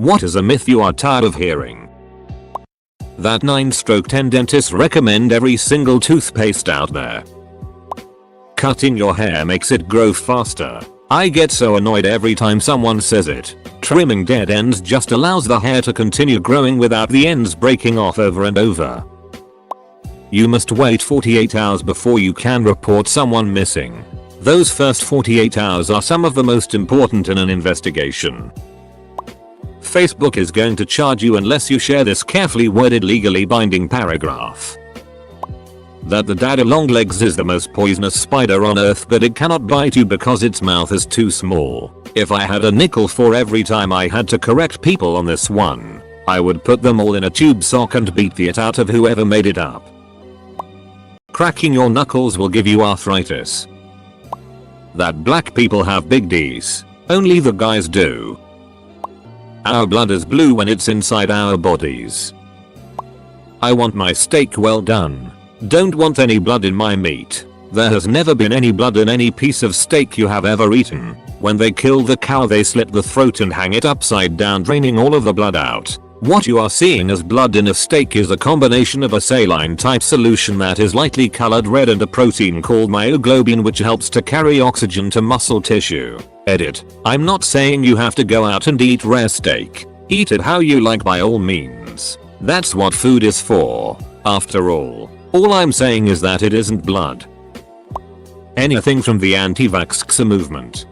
What is a myth you are tired of hearing? That 9/10 dentists recommend every single toothpaste out there. Cutting your hair makes it grow faster. I get so annoyed every time someone says it. Trimming dead ends just allows the hair to continue growing without the ends breaking off over and over. You must wait 48 hours before you can report someone missing. Those first 48 hours are some of the most important in an investigation. Facebook is going to charge you unless you share this carefully worded legally binding paragraph. That the daddy longlegs is the most poisonous spider on earth, but it cannot bite you because its mouth is too small. If I had a nickel for every time I had to correct people on this one, I would put them all in a tube sock and beat the it out of whoever made it up. Cracking your knuckles will give you arthritis. That black people have big D's. Only the guys do. Our blood is blue when it's inside our bodies. I want my steak well done. Don't want any blood in my meat. There has never been any blood in any piece of steak you have ever eaten. When they kill the cow, they slit the throat and hang it upside down, draining all of the blood out. What you are seeing as blood in a steak is a combination of a saline type solution that is lightly colored red and a protein called myoglobin, which helps to carry oxygen to muscle tissue. Edit. I'm not saying you have to go out and eat rare steak. Eat it how you like by all means. That's what food is for. After all I'm saying is that it isn't blood. Anything from the anti-vaxxer movement.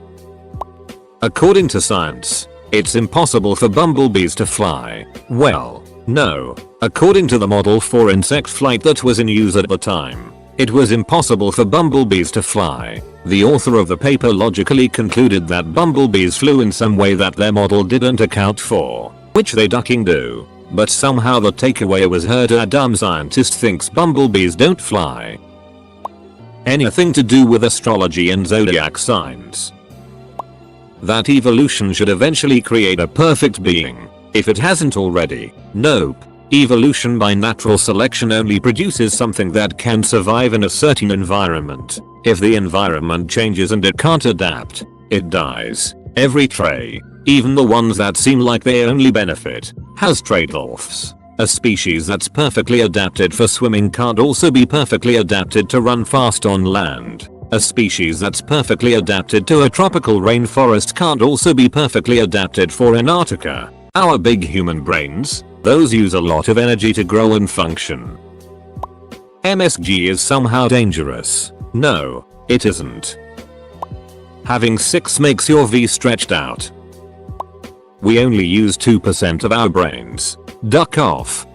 According to science, it's impossible for bumblebees to fly. Well, no. According to the model for insect flight that was in use at the time, it was impossible for bumblebees to fly. The author of the paper logically concluded that bumblebees flew in some way that their model didn't account for, which they ducking do. But somehow the takeaway was heard: a dumb scientist thinks bumblebees don't fly. Anything to do with astrology and zodiac signs. That evolution should eventually create a perfect being, if it hasn't already. Nope. Evolution by natural selection only produces something that can survive in a certain environment. If the environment changes and it can't adapt, it dies. Every trait, even the ones that seem like they only benefit, has trade-offs. A species that's perfectly adapted for swimming can't also be perfectly adapted to run fast on land. A species that's perfectly adapted to a tropical rainforest can't also be perfectly adapted for Antarctica. Our big human brains, those use a lot of energy to grow and function. MSG is somehow dangerous. No, it isn't. Having 6 makes your V stretched out. We only use 2% of our brains. Duck off.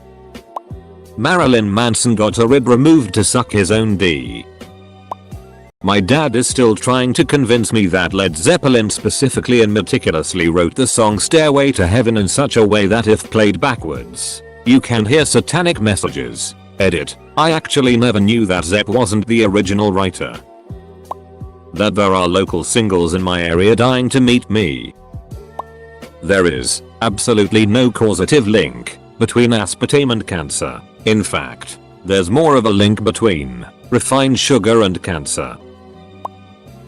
Marilyn Manson got a rib removed to suck his own D. My dad is still trying to convince me that Led Zeppelin specifically and meticulously wrote the song Stairway to Heaven in such a way that if played backwards, you can hear satanic messages. Edit. I actually never knew that Zepp wasn't the original writer. That there are local singles in my area dying to meet me. There is absolutely no causative link between aspartame and cancer. In fact, there's more of a link between refined sugar and cancer.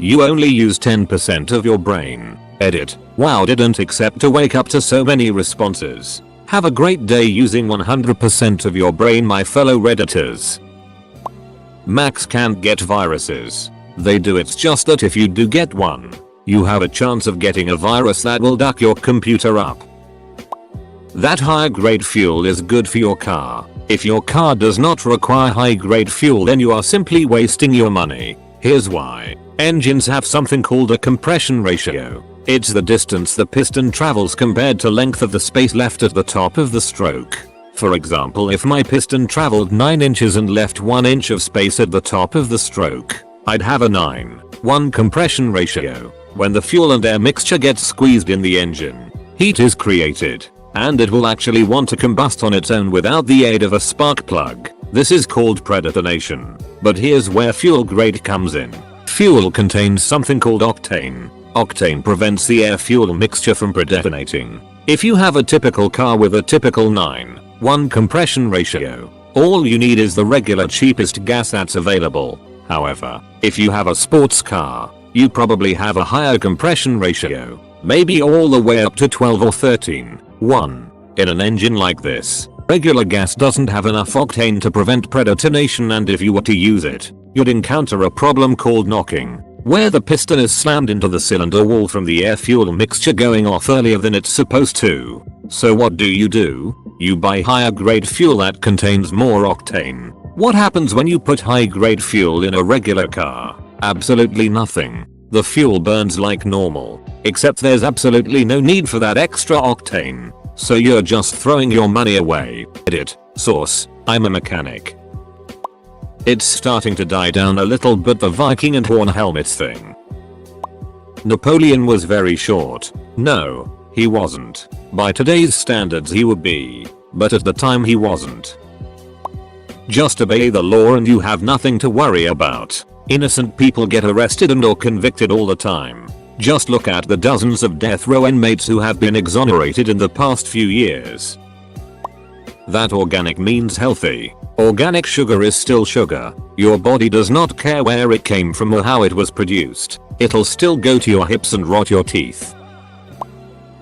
You only use 10% of your brain. Edit. Wow, didn't expect to wake up to so many responses. Have a great day using 100% of your brain, my fellow redditors. Macs can't get viruses. They do, it's just that if you do get one, you have a chance of getting a virus that will duck your computer up. That higher grade fuel is good for your car. If your car does not require high grade fuel, then you are simply wasting your money. Here's why. Engines have something called a compression ratio. It's the distance the piston travels compared to length of the space left at the top of the stroke. For example, if my piston traveled 9 inches and left 1 inch of space at the top of the stroke, I'd have a 9:1 compression ratio. When the fuel and air mixture gets squeezed in the engine, heat is created, and it will actually want to combust on its own without the aid of a spark plug. This is called predetonation. But here's where fuel grade comes in. Fuel contains something called octane. Octane prevents the air-fuel mixture from predetonating. If you have a typical car with a typical 9:1 compression ratio, all you need is the regular cheapest gas that's available. However, if you have a sports car, you probably have a higher compression ratio, maybe all the way up to 12 or 13. 1. In an engine like this, regular gas doesn't have enough octane to prevent predetonation, and if you were to use it, you'd encounter a problem called knocking, where the piston is slammed into the cylinder wall from the air-fuel mixture going off earlier than it's supposed to. So what do? You buy higher grade fuel that contains more octane. What happens when you put high grade fuel in a regular car? Absolutely nothing. The fuel burns like normal, except there's absolutely no need for that extra octane. So you're just throwing your money away. Edit. Source: I'm a mechanic. It's starting to die down a little, but the Viking and horn helmets thing. Napoleon was very short. No, he wasn't. By today's standards he would be, but at the time he wasn't. Just obey the law and you have nothing to worry about. Innocent people get arrested and or convicted all the time. Just look at the dozens of death row inmates who have been exonerated in the past few years. That organic means healthy. Organic sugar is still sugar. Your body does not care where it came from or how it was produced. It'll still go to your hips and rot your teeth.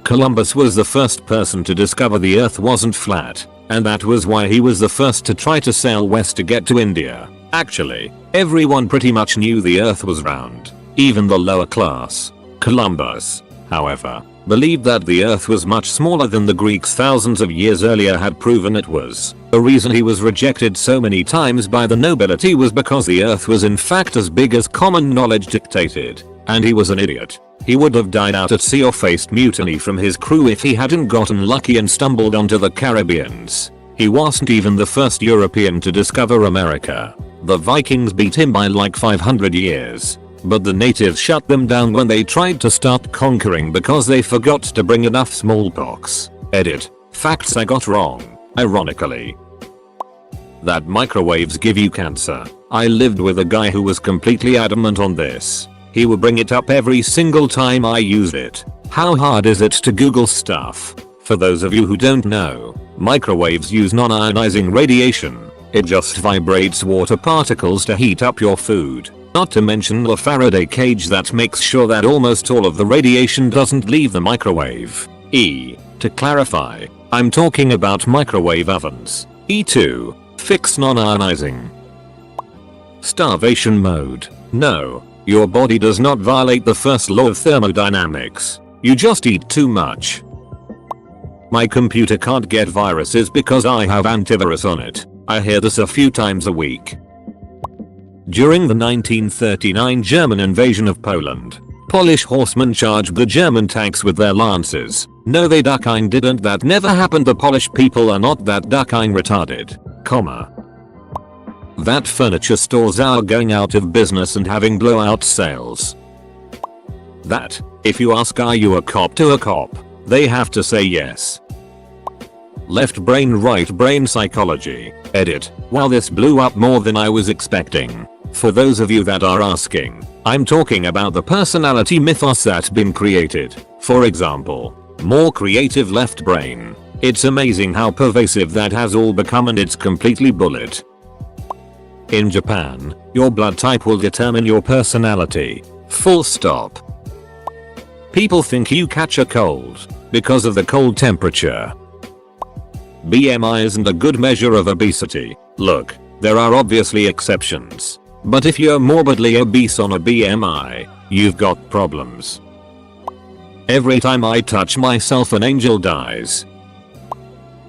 Columbus was the first person to discover the earth wasn't flat, and that was why he was the first to try to sail west to get to India. Actually, everyone pretty much knew the earth was round, even the lower class. Columbus, however, believed that the earth was much smaller than the Greeks thousands of years earlier had proven it was. The reason he was rejected so many times by the nobility was because the earth was in fact as big as common knowledge dictated, and he was an idiot. He would have died out at sea or faced mutiny from his crew if he hadn't gotten lucky and stumbled onto the Caribbeans. He wasn't even the first European to discover America. The Vikings beat him by like 500 years. But the natives shut them down when they tried to start conquering because they forgot to bring enough smallpox. Edit. Facts I got wrong, ironically. That microwaves give you cancer. I lived with a guy who was completely adamant on this. He would bring it up every single time I used it. How hard is it to Google stuff? For those of you who don't know, microwaves use non-ionizing radiation. It just vibrates water particles to heat up your food. Not to mention the Faraday cage that makes sure that almost all of the radiation doesn't leave the microwave. To clarify, I'm talking about microwave ovens. E2. Fix non-ionizing. Starvation mode. No, your body does not violate the first law of thermodynamics. You just eat too much. My computer can't get viruses because I have antivirus on it. I hear this a few times a week. During the 1939 German invasion of Poland, Polish horsemen charged the German tanks with their lances. No, they ducking didn't. That never happened. The Polish people are not that ducking retarded. That furniture stores are going out of business and having blowout sales. That, if you ask are you a cop to a cop, they have to say yes. Left brain right brain psychology. Edit. Wow, this blew up more than I was expecting. For those of you that are asking, I'm talking about the personality mythos that's been created. For example, more creative left brain. It's amazing how pervasive that has all become, and it's completely bullet. In Japan, your blood type will determine your personality. Full stop. People think you catch a cold because of the cold temperature. BMI isn't a good measure of obesity. Look, there are obviously exceptions. But if you're morbidly obese on a BMI, you've got problems. Every time I touch myself an angel dies.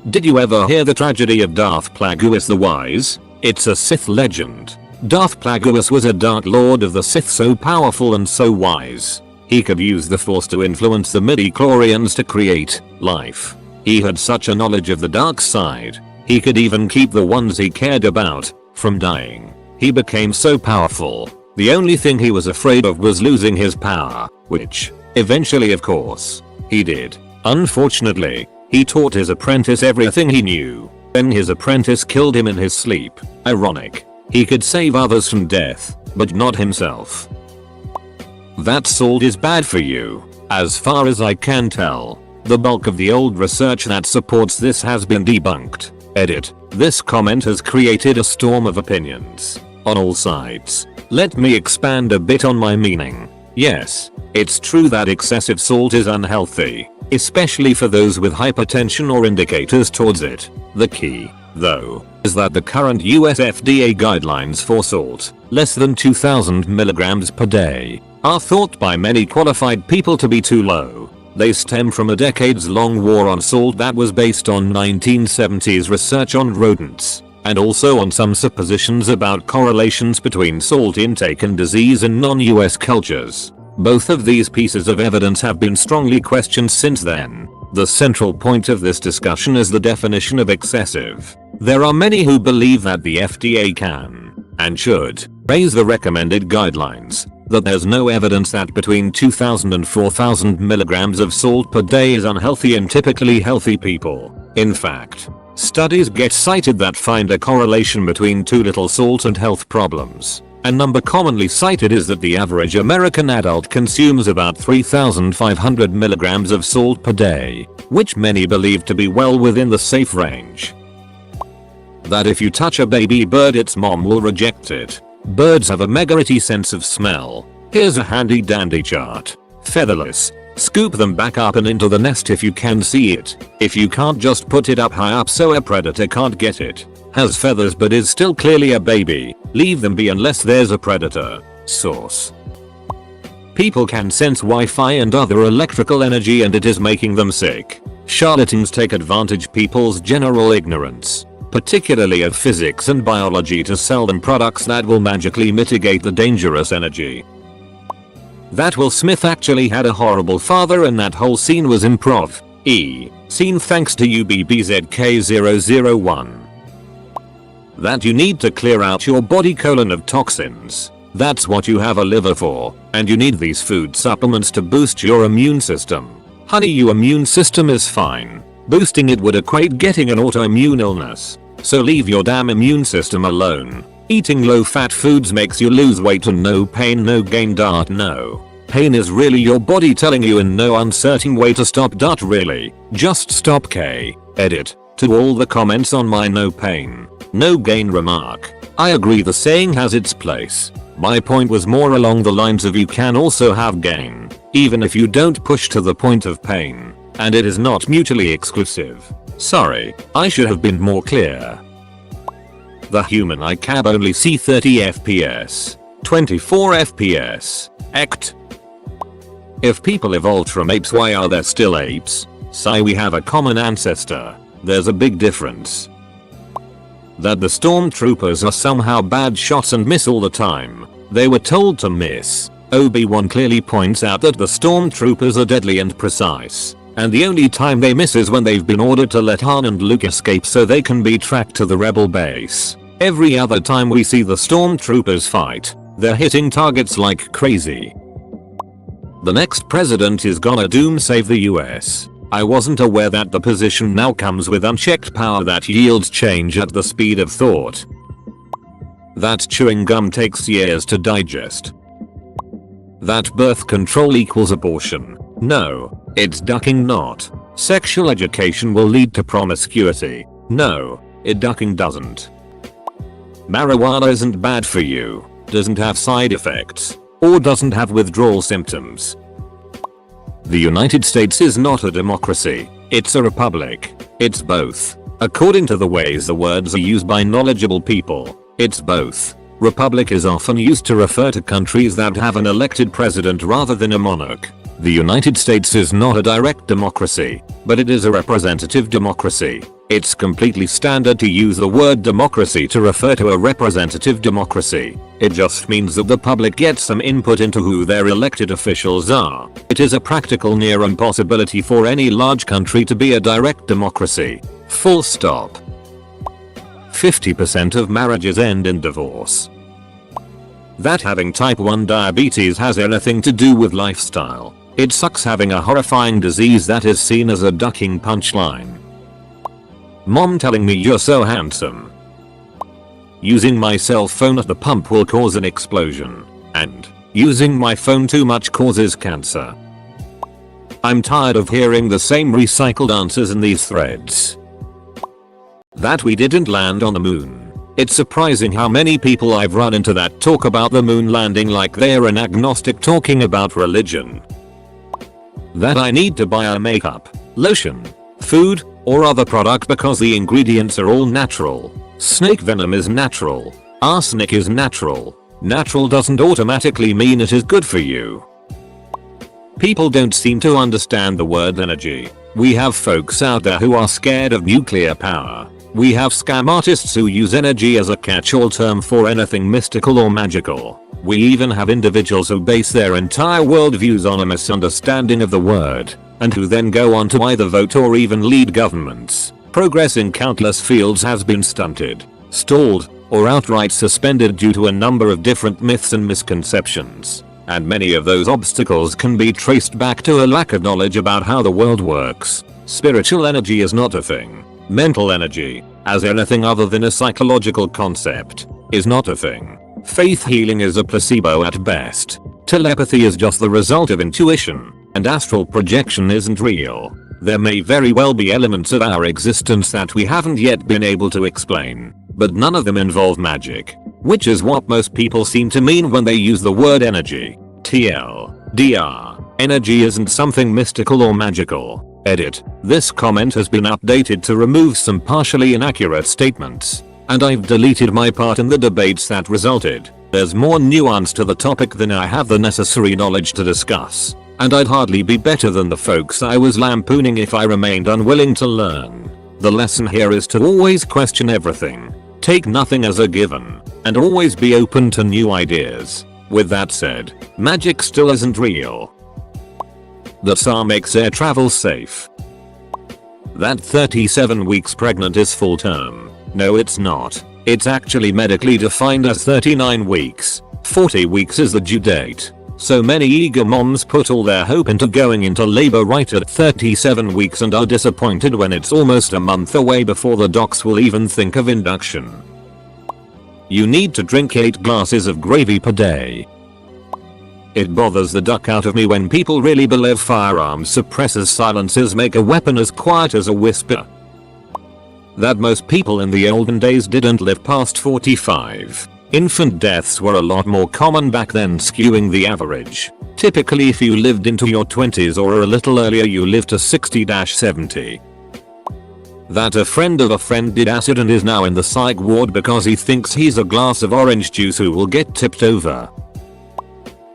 Did you ever hear the tragedy of Darth Plagueis the Wise? It's a Sith legend. Darth Plagueis was a Dark Lord of the Sith, so powerful and so wise. He could use the Force to influence the midi-chlorians to create life. He had such a knowledge of the dark side. He could even keep the ones he cared about from dying. He became so powerful, the only thing he was afraid of was losing his power, which, eventually of course, he did. Unfortunately, he taught his apprentice everything he knew. Then his apprentice killed him in his sleep. Ironic. He could save others from death, but not himself. That salt is bad for you. As far as I can tell, the bulk of the old research that supports this has been debunked. Edit. This comment has created a storm of opinions on all sides. Let me expand a bit on my meaning. Yes, it's true that excessive salt is unhealthy. especially for those with hypertension or indicators towards it. The key, though, is that the current US FDA guidelines for salt, less than 2000 milligrams per day, are thought by many qualified people to be too low. They stem from a decades-long war on salt that was based on 1970s research on rodents, and also on some suppositions about correlations between salt intake and disease in non-US cultures. Both of these pieces of evidence have been strongly questioned since then. The central point of this discussion is the definition of excessive. There are many who believe that the FDA can, and should, raise the recommended guidelines, that there's no evidence that between 2000 and 4000 milligrams of salt per day is unhealthy in typically healthy people. In fact, studies get cited that find a correlation between too little salt and health problems. A number commonly cited is that the average American adult consumes about 3,500 milligrams of salt per day, which many believe to be well within the safe range. That if you touch a baby bird, its mom will reject it. Birds have a mega itty sense of smell. Here's a handy dandy chart. Featherless. Scoop them back up and into the nest if you can see it. If you can't, just put it up high up so a predator can't get it. Has feathers but is still clearly a baby. Leave them be unless there's a predator. Source. People can sense Wi-Fi and other electrical energy and it is making them sick. Charlatans take advantage people's general ignorance, particularly of physics and biology, to sell them products that will magically mitigate the dangerous energy. That Will Smith actually had a horrible father and that whole scene was improv. Scene thanks to UBBZK001. That you need to clear out your body colon of toxins. That's what you have a liver for, and you need these food supplements to boost your immune system. Honey, your immune system is fine. Boosting it would equate getting an autoimmune illness. So leave your damn immune system alone. Eating low-fat foods makes you lose weight and no pain no gain. No. Pain is really your body telling you in no uncertain way to stop. Really. Just stop. Edit. To all the comments on my no pain, no gain remark. I agree the saying has its place. My point was more along the lines of you can also have gain, even if you don't push to the point of pain. And it is not mutually exclusive. Sorry, I should have been more clear. The human eye can only see 30 FPS, 24 FPS, ect. If people evolved from apes, why are there still apes? Sigh, we have a common ancestor. There's a big difference. That the stormtroopers are somehow bad shots and miss all the time. They were told to miss. Obi-Wan clearly points out that the stormtroopers are deadly and precise, and the only time they miss is when they've been ordered to let Han and Luke escape so they can be tracked to the rebel base. Every other time we see the stormtroopers fight, they're hitting targets like crazy. The next president is gonna doom save the US. I wasn't aware that the position now comes with unchecked power that yields change at the speed of thought. That chewing gum takes years to digest. That birth control equals abortion. No, it's ducking not. Sexual education will lead to promiscuity. No, it ducking doesn't. Marijuana isn't bad for you, doesn't have side effects, or doesn't have withdrawal symptoms. The United States is not a democracy, it's a republic. It's both. According to the ways the words are used by knowledgeable people, it's both. Republic is often used to refer to countries that have an elected president rather than a monarch. The United States is not a direct democracy, but it is a representative democracy. It's completely standard to use the word democracy to refer to a representative democracy. It just means that the public gets some input into who their elected officials are. It is a practical near impossibility for any large country to be a direct democracy. Full stop. 50% of marriages end in divorce. That having type 1 diabetes has anything to do with lifestyle. It sucks having a horrifying disease that is seen as a ducking punchline. Mom telling me you're so handsome. Using my cell phone at the pump will cause an explosion. And using my phone too much causes cancer. I'm tired of hearing the same recycled answers in these threads. That we didn't land on the moon. It's surprising how many people I've run into that talk about the moon landing like they're an agnostic talking about religion. That I need to buy a makeup, lotion, food, or other product because the ingredients are all natural. Snake venom is natural. Arsenic is natural. Natural doesn't automatically mean it is good for you. People don't seem to understand the word energy. We have folks out there who are scared of nuclear power. We have scam artists who use energy as a catch-all term for anything mystical or magical. We even have individuals who base their entire worldviews on a misunderstanding of the word, and who then go on to either vote or even lead governments. Progress in countless fields has been stunted, stalled, or outright suspended due to a number of different myths and misconceptions. And many of those obstacles can be traced back to a lack of knowledge about how the world works. Spiritual energy is not a thing. Mental energy, as anything other than a psychological concept, is not a thing. Faith healing is a placebo at best. Telepathy is just the result of intuition, and astral projection isn't real. There may very well be elements of our existence that we haven't yet been able to explain, but none of them involve magic, which is what most people seem to mean when they use the word energy. TLDR, energy isn't something mystical or magical. Edit. This comment has been updated to remove some partially inaccurate statements, and I've deleted my part in the debates that resulted. There's more nuance to the topic than I have the necessary knowledge to discuss, and I'd hardly be better than the folks I was lampooning if I remained unwilling to learn. The lesson here is to always question everything, take nothing as a given, and always be open to new ideas. With that said, magic still isn't real. The SAR makes air travel safe. That 37 weeks pregnant is full term. No, it's not. It's actually medically defined as 39 weeks. 40 weeks is the due date. So many eager moms put all their hope into going into labor right at 37 weeks and are disappointed when it's almost a month away before the docs will even think of induction. You need to drink 8 glasses of gravy per day. It bothers the duck out of me when people really believe firearms suppressors silencers make a weapon as quiet as a whisper. That most people in the olden days didn't live past 45. Infant deaths were a lot more common back then, skewing the average. Typically if you lived into your 20s or a little earlier you lived to 60-70. That a friend of a friend did acid and is now in the psych ward because he thinks he's a glass of orange juice who will get tipped over.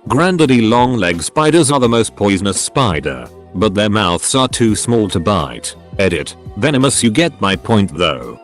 Grandaddy long leg spiders are the most poisonous spider, but their mouths are too small to bite. Edit. Venomous, you get my point though.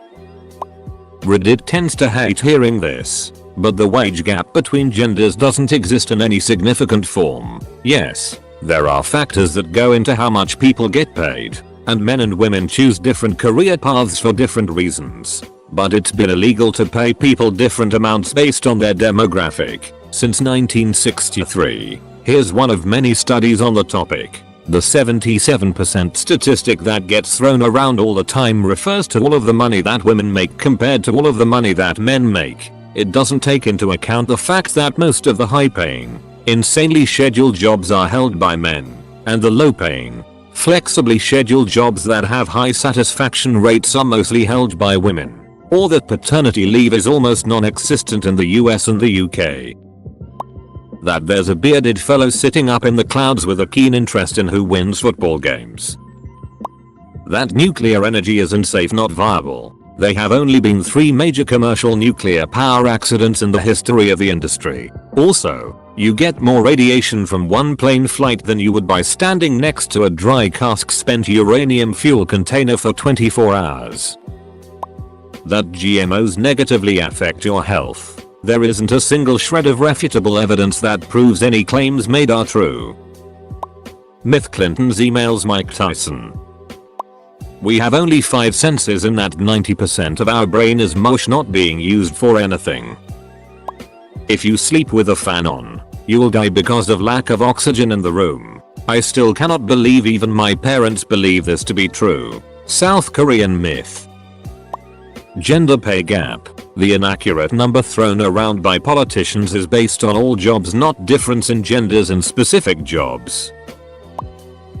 Reddit tends to hate hearing this, but the wage gap between genders doesn't exist in any significant form. Yes, there are factors that go into how much people get paid, and men and women choose different career paths for different reasons. But it's been illegal to pay people different amounts based on their demographic since 1963. Here's one of many studies on the topic. The 77% statistic that gets thrown around all the time refers to all of the money that women make compared to all of the money that men make. It doesn't take into account the fact that most of the high-paying, insanely scheduled jobs are held by men, and the low-paying, flexibly scheduled jobs that have high satisfaction rates are mostly held by women. Or that paternity leave is almost non-existent in the US and the UK. That there's a bearded fellow sitting up in the clouds with a keen interest in who wins football games. That nuclear energy isn't safe, not viable. There have only been 3 major commercial nuclear power accidents in the history of the industry. Also, you get more radiation from one plane flight than you would by standing next to a dry cask spent uranium fuel container for 24 hours. That GMOs negatively affect your health. There isn't a single shred of refutable evidence that proves any claims made are true. Myth: Clinton's emails Mike Tyson. We have only 5 senses in that 90% of our brain is mush, not being used for anything. If you sleep with a fan on, you will die because of lack of oxygen in the room. I still cannot believe even my parents believe this to be true. South Korean myth. Gender pay gap. The inaccurate number thrown around by politicians is based on all jobs, not difference in genders in specific jobs.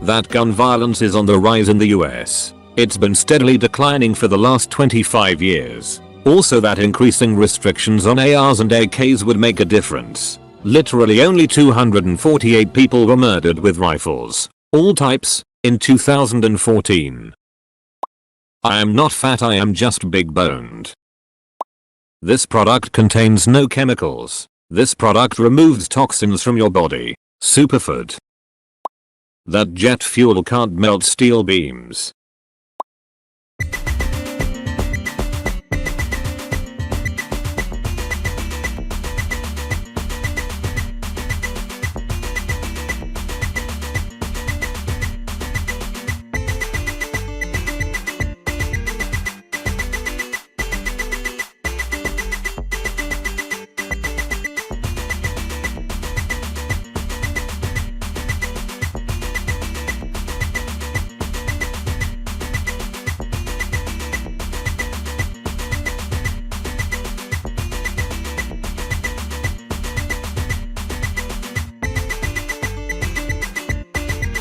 That gun violence is on the rise in the US. It's been steadily declining for the last 25 years. Also, that increasing restrictions on ARs and AKs would make a difference. Literally only 248 people were murdered with rifles. All types, in 2014. I am not fat, I am just big boned. This product contains no chemicals. This product removes toxins from your body. Superfood. That jet fuel can't melt steel beams.